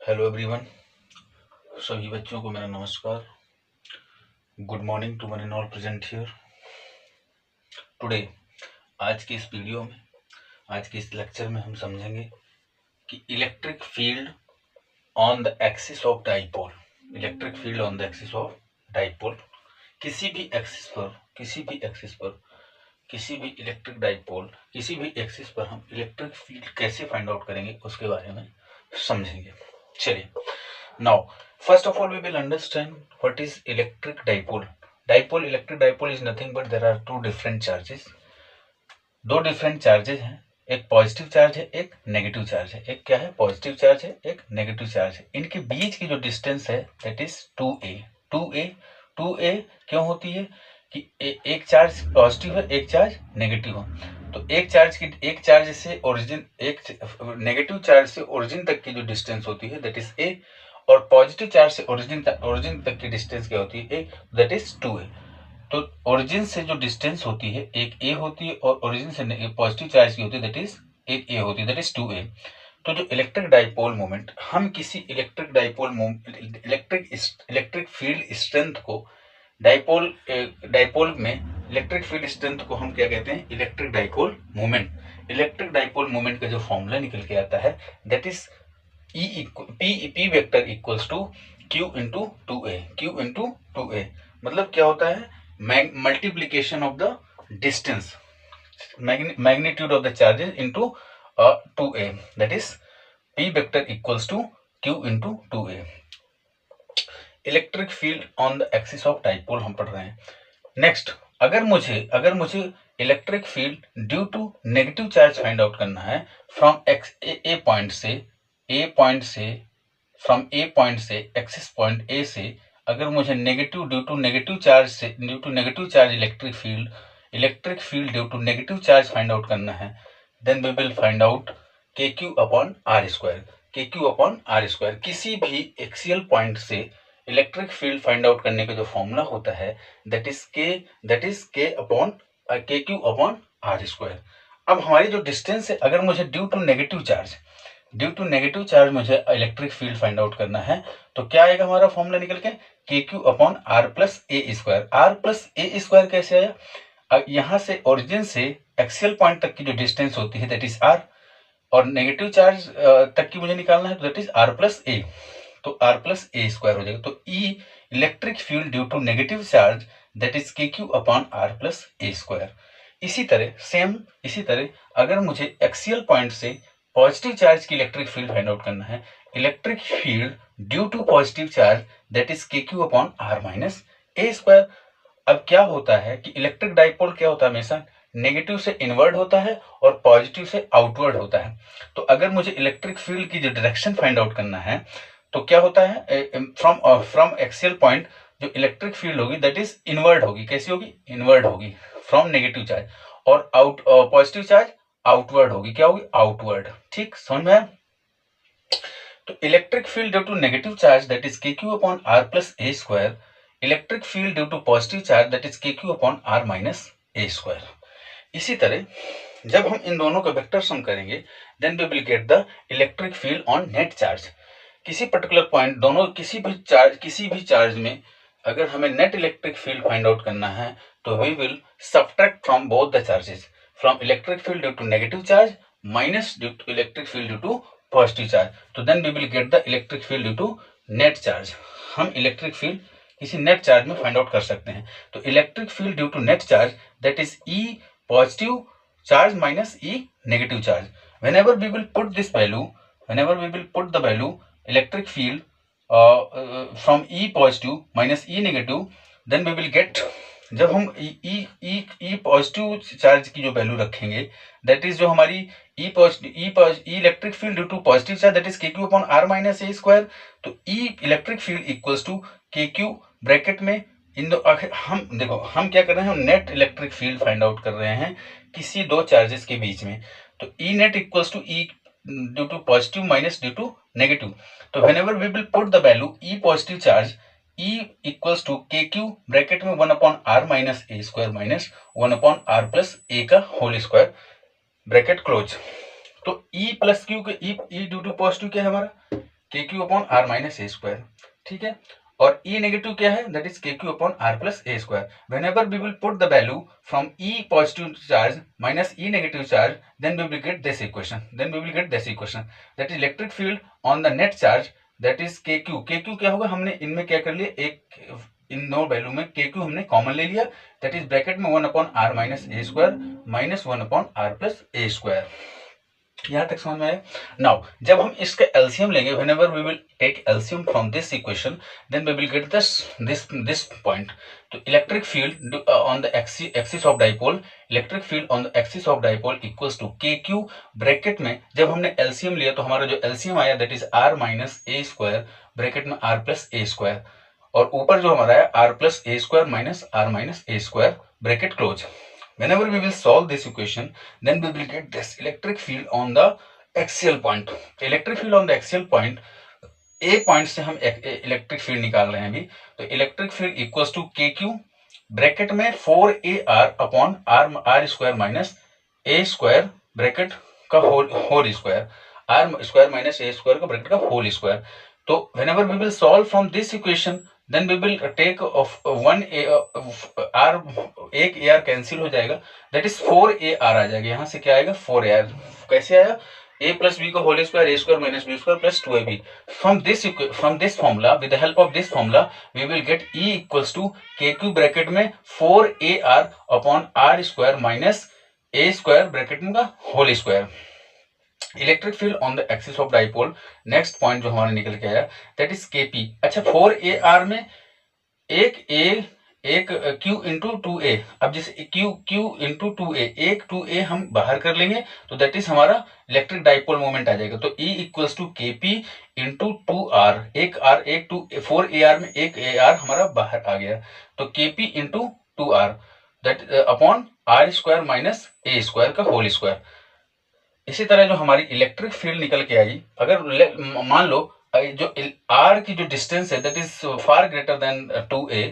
Hello everyone, सभी बच्चों को मेरा नमस्कार। Good morning to one and all present here today. आज के इस वीडियो में, आज के इस लेक्चर में हम समझेंगे कि electric field on the axis of dipole. Electric field on the axis of dipole, किसी भी एक्सिस पर किसी भी इलेक्ट्रिक डाइपोल, किसी भी एक्सिस पर हम इलेक्ट्रिक फील्ड कैसे फाइंड आउट करेंगे उसके बारे में समझेंगे। चलिए, now first of all we will understand what is electric dipole. Electric dipole is nothing but there are two different charges. दो डिफरेंट चार्जेस हैं, एक पॉजिटिव चार्ज है, एक नेगेटिव चार्ज है। एक क्या है? पॉजिटिव चार्ज है, एक नेगेटिव चार्ज है। इनके बीच की जो डिस्टेंस है दैट इज 2a। 2a क्यों होती है कि एक चार्ज पॉजिटिव है, एक चार्ज नेगेटिव है। तो एक चार्ज से ओरिजिन, एक नेगेटिव चार्ज से ओरिजिन तक की जो डिस्टेंस होती है दैट इज a, और पॉजिटिव चार्ज से ओरिजिन तक की डिस्टेंस क्या होती है? That is 2a। तो ओरिजिन से जो डिस्टेंस होती है एक a होती है, और ओरिजिन से पॉजिटिव चार्ज की होती है दैट इज एक a होती है, दैट इज 2a। तो जो इलेक्ट्रिक डाइपोल मोमेंट, हम किसी इलेक्ट्रिक फील्ड स्ट्रेंथ को डाइपोल में इलेक्ट्रिक फील्ड स्ट्रेंथ को हम क्या कहते हैं? Electric dipole moment. Electric dipole moment का जो फॉर्मूला निकल के आता है that is P vector equals to Q into 2a। मतलब क्या होता है? Multiplication of the distance, magnitude of the charges into 2a, that is P vector equals to Q into 2a। Electric field on the axis of dipole हम पढ़ रहे हैं। Next, अगर मुझे electric field due to negative charge find out करना है from a point से axis point A से, अगर मुझे due to negative charge electric field due to negative charge find out करना है, then we will find out KQ upon R square. किसी भी एक्सियल पॉइंट से इलेक्ट्रिक फील्ड फाइंड आउट करने का जो फॉर्मूला होता है that is KQ upon R square. अब हमारी जो डिस्टेंस है, अगर मुझे ड्यू टू नेगेटिव चार्ज मुझे इलेक्ट्रिक फील्ड फाइंड आउट करना है, तो क्या आएगा हमारा फॉर्मूला निकल के? KQ upon R plus A square. कैसे आया? अब यहां से ओरिजिन से एक्सियल पॉइंट तक की जो डिस्टेंस होती है दैट इज R, और नेगेटिव चार्ज तक की मुझे निकालना है तो that is R plus A, तो R प्लस ए स्क्वायर हो जाएगा। तो E electric field due to negative charge that is KQ upon R plus A square. इसी तरह अगर मुझे एक्सियल पॉइंट से पॉजिटिव चार्ज की इलेक्ट्रिक फील्ड फाइंड आउट करना है, electric field due to positive charge that is KQ upon R minus A square. अब क्या होता है कि इलेक्ट्रिक डाइपोल क्या होता है? हमेशा नेगेटिव से इनवर्ड होता है और पॉजिटिव से आउटवर्ड होता है। तो अगर मुझे इलेक्ट्रिक फील्ड की जो डायरेक्शन फाइंड आउट करना है तो क्या होता है? फ्रॉम एक्सियल पॉइंट जो इलेक्ट्रिक फील्ड होगी दैट इज इनवर्ड होगी। कैसी होगी? इनवर्ड होगी फ्रॉम नेगेटिव चार्ज, और पॉजिटिव चार्ज आउटवर्ड होगी। क्या होगी? आउटवर्ड। ठीक, समझ में आया? तो electric field due to negative charge that is KQ upon R plus A square, electric field due to positive charge that is KQ upon R minus A square. इसी तरह जब हम इन दोनों का वेक्टर सम करेंगे then we will get the electric field on net charge. किसी particular point किसी भी चार्ज में अगर हमें net electric field find out करना है तो we will subtract from both the charges, from electric field due to negative charge minus due to electric field due to positive charge. तो then we will get the electric field due to net charge. हम electric field किसी net charge में find out कर सकते हैं। तो electric field due to net charge that is E positive charge minus E negative charge. whenever we will put the value electric field from E positive minus E negative, then we will get, जब हम E positive charge की जो value रखेंगे that is जो हमारी E electric field due to positive charge that is KQ upon R minus A square. तो E electric field equals to KQ bracket में इन दो, हम देखो हम क्या कर रहे हैं? हम net electric field find out कर रहे हैं किसी दो चार्जेस के बीच में। तो E net equals to E due to positive minus due to negative. तो whenever we will put the value E positive charge, E equals to KQ bracket में 1 upon R minus A square minus 1 upon R plus A का whole square, bracket close. तो E plus Q के E due to positive क्या है हमारा? KQ upon R minus A square, ठीक है। और E नेगेटिव क्या है, that is KQ upon R plus A square. Whenever we will put the value from E positive charge minus E negative charge, then we will get this equation, that is electric field on the net charge, that is KQ। KQ क्या होगा, हमने इनमें क्या कर लिया, एक in no value में KQ हमने कॉमन ले लिया, दैट इज ब्रैकेट में 1 upon R minus A square minus 1 upon R plus A square. यहां तक समझ में आया। नाउ जब हम इसका एलसीएम लेंगे, whenever we will take LCM from this equation, then we will get this point. तो electric field on the axis of dipole, electric field on the axis of dipole equals to KQ, bracket में जब हमने LCM लिया तो हमारा जो LCM आया that is R minus A square, bracket में R प्लस A स्क्वायर, और ऊपर जो हमारा है R plus A square minus R minus A square, bracket close. Whenever we will solve this equation, then we will get this electric field on the axial point. Electric field on the axial point, A point से हम electric field निकाल रहे हैं अभी, तो electric field equals to KQ, bracket में 4AR upon R square minus A square, bracket का whole square, R square minus A square का ब्रैकेट का होल स्क्वायर। तो whenever we will solve from this equation, then we will take of one R, एक AR cancel हो जाएगा, that is 4AR आ जाएगा। यहाँ से क्या आएगा, 4AR। कैसे आया, A प्लस बी का whole square, A square minus B square plus 2AB। From this formula, with the help of this formula, we will get E equals to KQ bracket में 4AR upon R square minus A square bracket में का whole square. Electric field on the axis of dipole, next point जो हमारा निकल के आया that is KP। अच्छा 4AR में एक Q इंटू 2A, अब जैसे Q इंटू 2A, एक 2A हम बाहर कर लेंगे तो दैट इज हमारा इलेक्ट्रिक डाइपोल मोमेंट आ जाएगा। तो E equals to KP into 2R, एक R एक 4AR में एक AR हमारा बाहर आ गया, तो KP into 2R that upon R square minus A square का होल स्क्वायर। इसी तरह जो हमारी इलेक्ट्रिक फील्ड निकल के आई, अगर मान लो जो R की जो डिस्टेंस है that is far greater than 2A,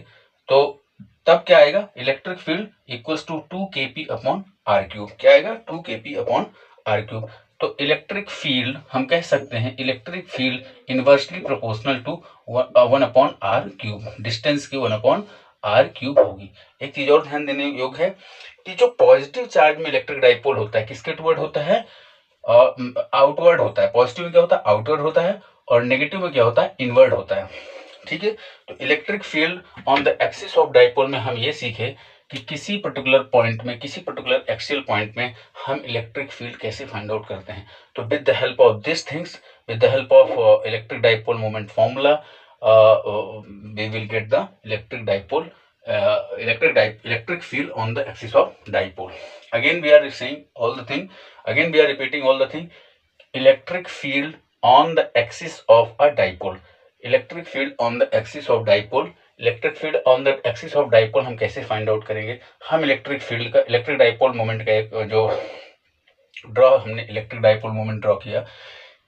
तो तब क्या आएगा, electric field equals to 2KP upon R cube. क्या आएगा, 2KP अपॉन R क्यूब। तो इलेक्ट्रिक फील्ड हम कह सकते हैं, electric field inversely proportional to 1 upon R cube, distance की 1 अपॉन R क्यूब होगी। एक चीज और ध्यान देने योग्य है कि जो पॉजिटिव चार्ज में इलेक्ट्रिक डाइपोल होता है किसके टुवर्ड होता है, आउटवर्ड होता है। पॉजिटिव में क्या होता है, आउटवर्ड होता है, और नेगेटिव में क्या होता है, इनवर्ड होता है, ठीक है। तो electric field on the axis of dipole में हम ये सीखे कि किसी पर्टिकुलर पॉइंट में, किसी पर्टिकुलर एक्सियल पॉइंट में हम इलेक्ट्रिक फील्ड कैसे फाइंड आउट करते हैं। तो with the help of this things, with the help of electric dipole moment formula, we will get the electric dipole electric field on the axis of dipole. Again we are saying all the thing, again we are repeating all the thing. Electric field on the axis of a dipole, electric field on the axis of dipole, electric field on the axis of dipole हम कैसे find out करेंगे। हम electric field का, electric dipole moment का एक जो draw, हमने electric dipole moment draw किया,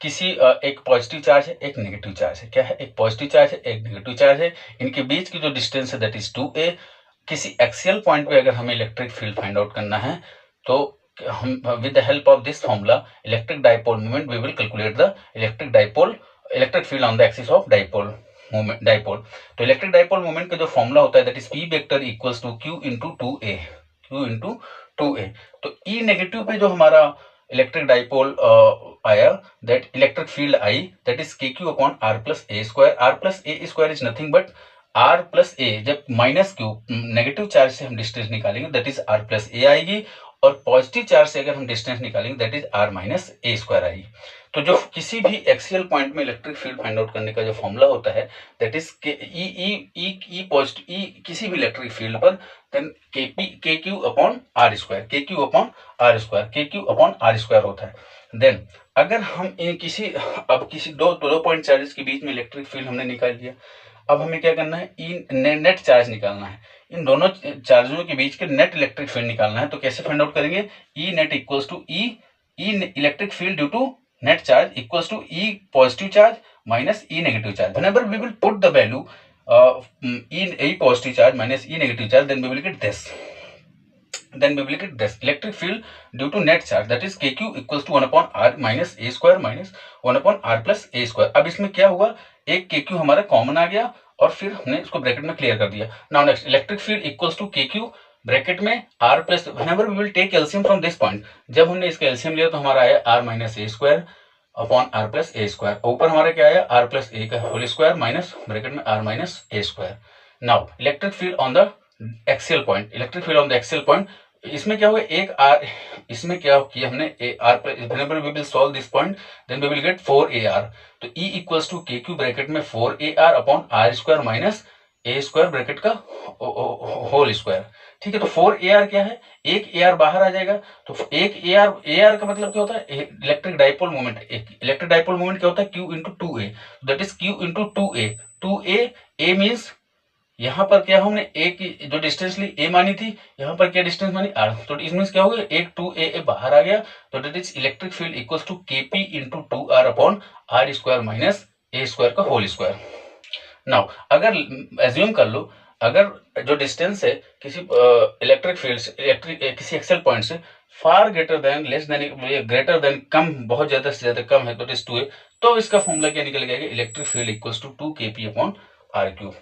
किसी एक पॉजिटिव चार्ज है एक नेगेटिव चार्ज है। क्या है, एक पॉजिटिव चार्ज है एक नेगेटिव चार्ज है, इनके बीच की जो डिस्टेंस है दैट इज 2A। किसी एक्सियल पॉइंट पे अगर हमें इलेक्ट्रिक फील्ड फाइंड आउट करना है तो हम with the help of this formula electric dipole moment we will calculate the electric field on the axis of dipole. तो इलेक्ट्रिक डाइपोल मोमेंट का जो फॉर्मूला होता है that is P vector equals to Q into 2A। तो E negative पे जो हमारा electric dipole आया, दैट इलेक्ट्रिक फील्ड आई that is KQ upon R plus A square. R plus A square is nothing but R plus A, जब minus Q negative charge से हम distance निकालेंगे that is R plus A आएगी, और positive charge से अगर हम डिस्टेंस निकालेंगे that is R minus A square आएगी। तो जो किसी भी एक्सियल पॉइंट में इलेक्ट्रिक फील्ड फाइंड आउट करने का जो फॉर्मूला होता है that is E positive, E किसी भी इलेक्ट्रिक फील्ड पर, then KQ upon R square, KQ upon R square, KQ upon R square होता है। देन अगर हम इन किसी दो पॉइंट चार्जेस के बीच में इलेक्ट्रिक फील्ड हमने निकाल लिया, अब हमें क्या करना है, नेट चार्ज निकालना है। इन दोनों चार्जों के बीच के नेट इलेक्ट्रिक फील्ड निकालना है। तो कैसे फाइंड आउट करेंगे, E net equals to E electric field due to net charge equals to E positive charge minus E negative charge. Whenever we will put the value E positive charge minus E negative charge, then we will get this. then we will get this electric field due to net charge, that is kq equals to 1 upon r minus a square minus 1 upon r plus a square। अब इसमें क्या हुआ, एक kq हमारा common आ गया और फिर हमने इसको ब्रैकेट में क्लियर कर दिया। Now next electric field equals to kq bracket में r plus, whenever we will take LCM from this point, जब हमने इसका एलसीएम लिया तो हमारा आया r minus A square upon r plus A square, ऊपर हमारा क्या आया r प्लस ए का होल स्क्वायर माइनस ब्रैकेट में r minus A square. Now electric field on the axial point, electric field on the axial point, इसमें क्या हुआ एक r, इसमें क्या किया हमने r plus, whenever we will solve this point then we will get 4ar, तो E equals to kq bracket में 4ar upon r square minus A square bracket का होल स्क्वायर। ठीक है, तो 4ar क्या है, एक ar बाहर आ जाएगा, तो एक ar का मतलब क्या होता है, electric dipole moment. Electric dipole moment क्या होता है, q into 2a, that is q into 2a। 2a means यहाँ पर क्या हमने a की जो डिस्टेंस ली a मानी थी, यहाँ पर क्या डिस्टेंस मानी r, तो इसमें क्या हो गया, एक 2a बाहर आ गया, तो that is electric field equals to kp into 2r upon r square minus A square का होल स्क्वायर। नाउ अगर एज्यूम कर लो, अगर जो डिस्टेंस है किसी इलेक्ट्रिक फील्ड से, किसी एक्सेल पॉइंट से far greater than, less than, greater than, कम, बहुत ज्यादा से ज्यादा कम है, तो इज 2a, तो इसका फॉर्मूला क्या निकल गया, electric field equals to 2kp upon r cube.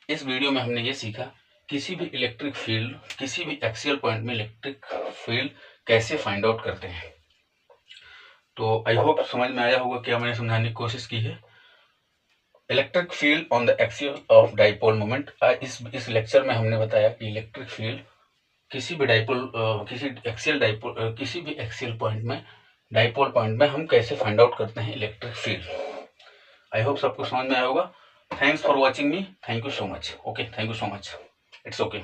इस वीडियो में हमने ये सीखा किसी भी इलेक्ट्रिक फील्ड, किसी भी एक्सियल पॉइंट में इलेक्ट्रिक फील्ड कैसे फाइंड आउट करते हैं। तो आई होप समझ में आया होगा, क्या मैंने समझाने की कोशिश की है। Electric field on the axial of dipole moment, इस लेक्चर में हमने बताया कि इलेक्ट्रिक फील्ड किसी भी डाइपोल, किसी एक्सियल डाइपोल, किसी भी एक्सियल पॉइंट में, डाइपोल पॉइंट में हम कैसे फाइंड आउट करते हैं इलेक्ट्रिक फील्ड। आई होप सबको समझ में आया होगा। Thanks for watching me. Thank you so much. Okay, thank you so much. It's okay.